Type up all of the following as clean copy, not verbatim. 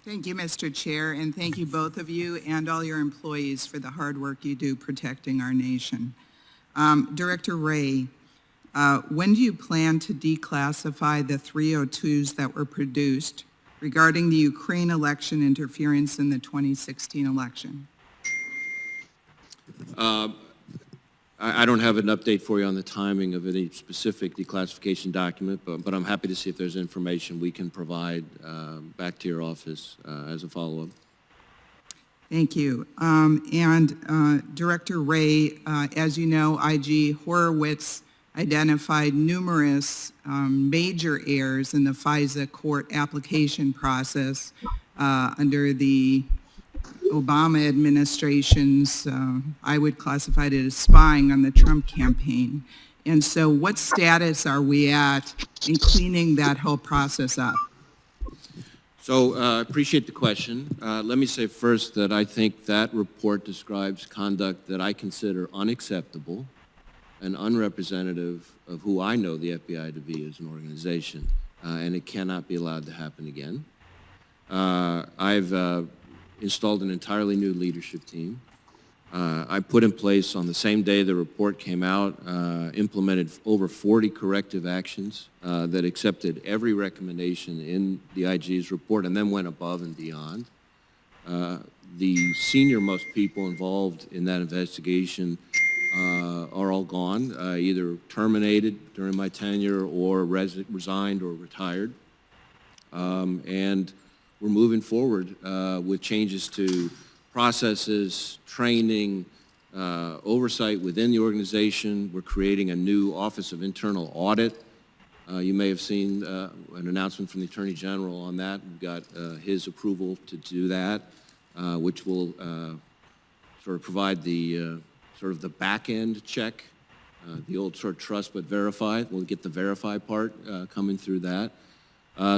Thank you, Mr. Chair, and thank you both of you and all your employees for the hard work you do protecting our nation. Director Wray, when do you plan to declassify the 302s that were produced regarding the Ukraine election interference in the 2016 election? I don't have an update for you on the timing of any specific declassification document, but I'm happy to see if there's information we can provide back to your office as a follow-up. Thank you. Director Wray, as you know, IG Horowitz identified numerous major errors in the FISA court application process under the Obama administration's, I would classify it as spying on the Trump campaign. And so what status are we at in cleaning that whole process up? So I appreciate the question. Let me say first that I think that report describes conduct that I consider unacceptable and unrepresentative of who I know the FBI to be as an organization, and it cannot be allowed to happen again. I've installed an entirely new leadership team. I put in place on the same day the report came out, implemented over 40 corrective actions that accepted every recommendation in the IG's report and then went above and beyond. The senior-most people involved in that investigation are all gone, either terminated during my tenure or resigned or retired. And we're moving forward with changes to processes, training, oversight within the organization. We're creating a new Office of Internal Audit. You may have seen an announcement from the Attorney General on that. We've got his approval to do that, which will sort of provide the sort of the back-end check, the old sort of trust but verify. We'll get the verify part coming through that.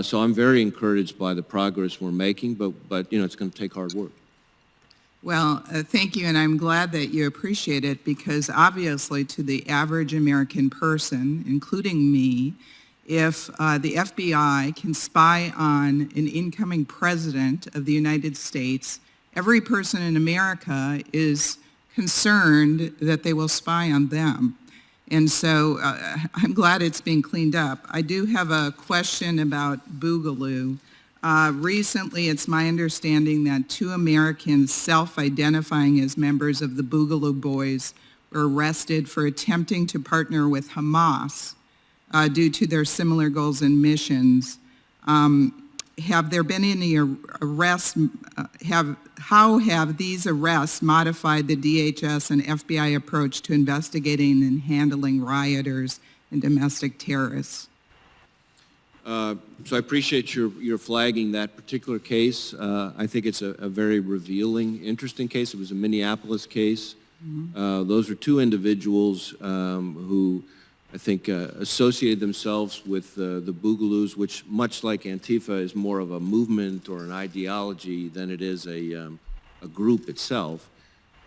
So I'm very encouraged by the progress we're making, but you know, it's going to take hard work. Well, thank you, and I'm glad that you appreciate it, because obviously to the average American person, including me, if the FBI can spy on an incoming president of the United States, every person in America is concerned that they will spy on them. And so I'm glad it's being cleaned up. I do have a question about Boogaloo. Recently, it's my understanding that 2 Americans self-identifying as members of the Boogaloo Boys were arrested for attempting to partner with Hamas due to their similar goals and missions. Have there been any arrests? How have these arrests modified the DHS and FBI approach to investigating and handling rioters and domestic terrorists? So I appreciate your flagging that particular case. I think it's a very revealing, interesting case. It was a Minneapolis case. Mm-hmm. Those are 2 individuals who I think associated themselves with the Boogaloos, which, much like Antifa, is more of a movement or an ideology than it is a group itself.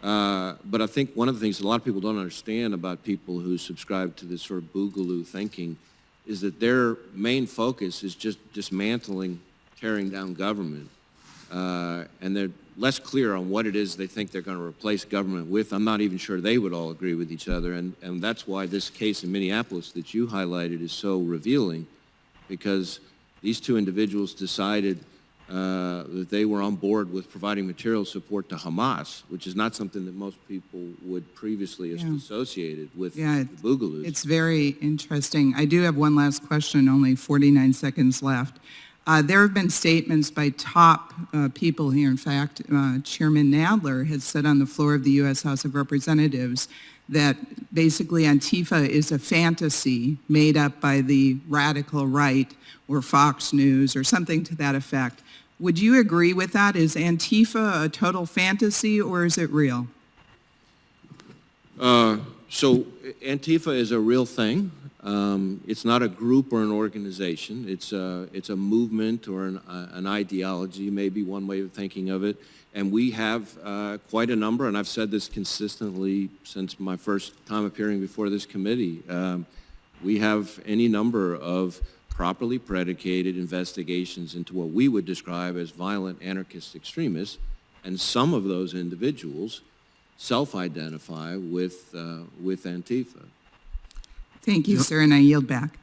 But I think one of the things a lot of people don't understand about people who subscribe to this sort of Boogaloo thinking is that their main focus is just dismantling, tearing down government. And they're less clear on what it is they think they're going to replace government with. I'm not even sure they would all agree with each other. And that's why this case in Minneapolis that you highlighted is so revealing, because these 2 individuals decided that they were on board with providing material support to Hamas, which is not something that most people would previously have associated with the Boogaloos. It's very interesting. I do have one last question, only 49 seconds left. There have been statements by top people here. In fact, Chairman Nadler has said on the floor of the U.S. House of Representatives that basically Antifa is a fantasy made up by the radical right or Fox News or something to that effect. Would you agree with that? Is Antifa a total fantasy, or is it real? So Antifa is a real thing. It's not a group or an organization. It's a movement or an ideology, maybe one way of thinking of it. And we have quite a number, and I've said this consistently since my first time appearing before this committee. We have any number of properly predicated investigations into what we would describe as violent anarchist extremists, and some of those individuals self-identify with Antifa. Thank you, sir, and I yield back.